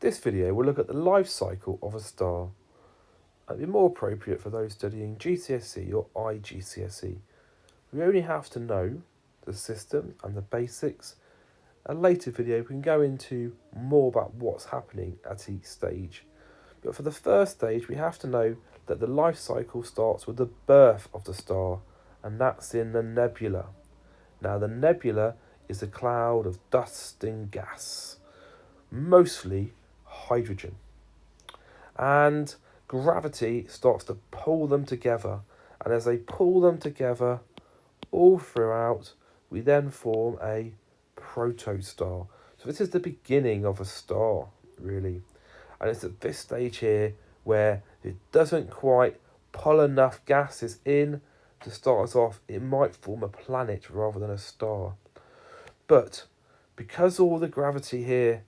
This video will look at the life cycle of a star. It'd be more appropriate for those studying GCSE or IGCSE. We only have to know the system and the basics. A later video we can go into more about what's happening at each stage. But for the first stage we have to know that the life cycle starts with the birth of the star, and that's in the nebula. Now the nebula is a cloud of dust and gas, mostly hydrogen. And gravity starts to pull them together, and as they pull them together all throughout, we then form a protostar. So this is the beginning of a star, really. And it's at this stage here where it doesn't quite pull enough gases in to start us off. It might form a planet rather than a star. But because all the gravity here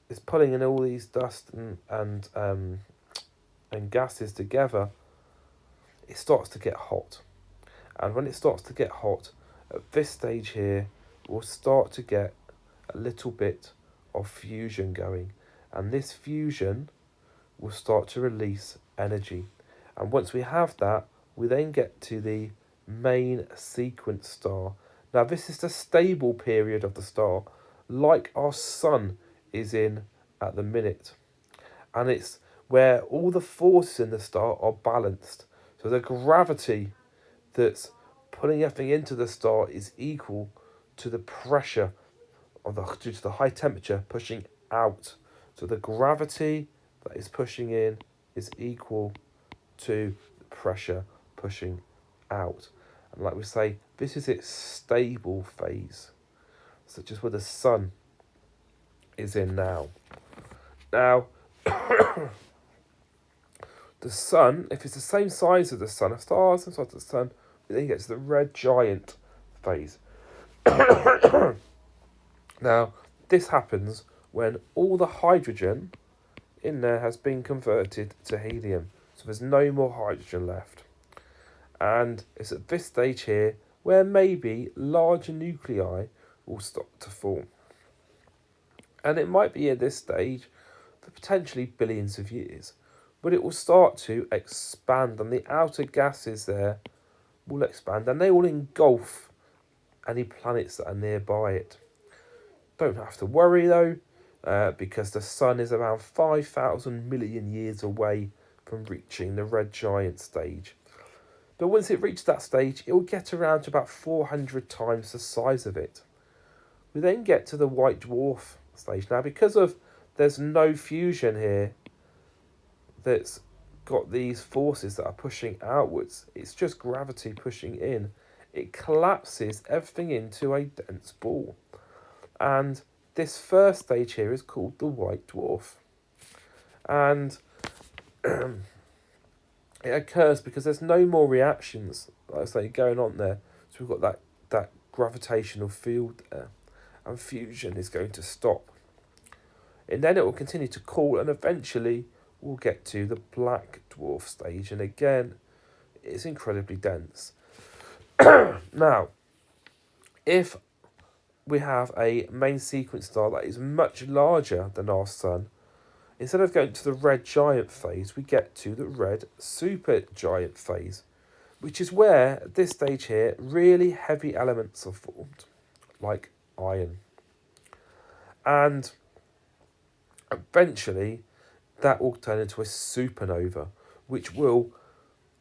is pulling in all these dust and gases together, it starts to get hot. And when it starts to get hot, at this stage here, we'll start to get a little bit of fusion going. And this fusion will start to release energy. And once we have that, we then get to the main sequence star. Now this is the stable period of the star, like our sun is in at the minute. And it's where all the forces in the star are balanced. So the gravity that's putting everything into the star is equal to the pressure due to the high temperature pushing out. So the gravity that is pushing in is equal to the pressure pushing out. And like we say, this is its stable phase, such as where the sun is in now. Now, the sun, if it's the same size as the sun, a star is the same size as the sun, then you get to the red giant phase. Now, this happens when all the hydrogen in there has been converted to helium. So there's no more hydrogen left. And it's at this stage here where maybe larger nuclei will start to form. And it might be at this stage for potentially billions of years, but it will start to expand, and the outer gases there will expand, and they will engulf any planets that are nearby it. Don't have to worry though, because the sun is around 5,000 million years away from reaching the red giant stage. But once it reaches that stage, it will get around to about 400 times the size of it. We then get to the white dwarf stage. Now, because of there's no fusion here that's got these forces that are pushing outwards, it's just gravity pushing in. It collapses everything into a dense ball. And this first stage here is called the white dwarf. And it occurs because there's no more reactions, like I say, going on there. So we've got that gravitational field there. And fusion is going to stop. And then it will continue to cool, and eventually we'll get to the black dwarf stage. And again, it's incredibly dense. Now, if we have a main sequence star that is much larger than our sun, instead of going to the red giant phase, we get to the red supergiant phase, which is where, at this stage here, really heavy elements are formed, like iron. And eventually, that will turn into a supernova, which will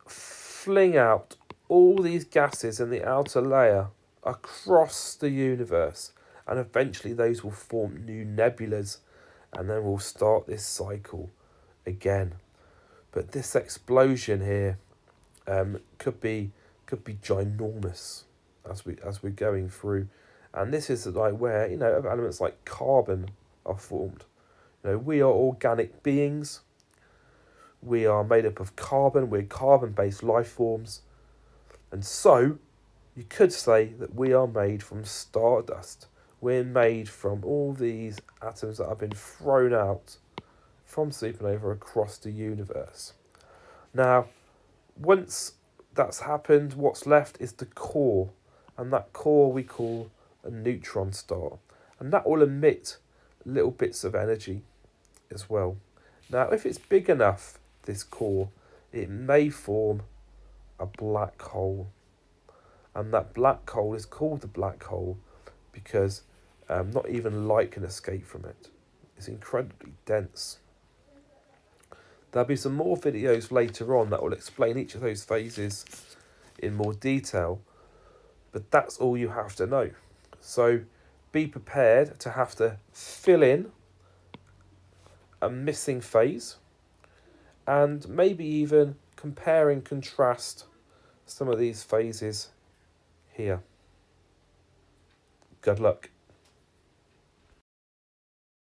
fling out all these gases in the outer layer across the universe, and eventually those will form new nebulas, and then we'll start this cycle again. But this explosion here could be ginormous as we're going through, and this is like where elements like carbon are formed. We are organic beings. We are made up of carbon. We're carbon-based life forms, and so you could say that we are made from stardust. We're made from all these atoms that have been thrown out from supernova across the universe. Now, once that's happened, what's left is the core, and that core we call a neutron star, and that will emit little bits of energy. as well. Now, if it's big enough, this core, it may form a black hole. And that black hole is called the black hole because not even light can escape from it. It's incredibly dense. There'll be some more videos later on that will explain each of those phases in more detail, but that's all you have to know. So be prepared to have to fill in a missing phase and maybe even compare and contrast some of these phases here. Good luck.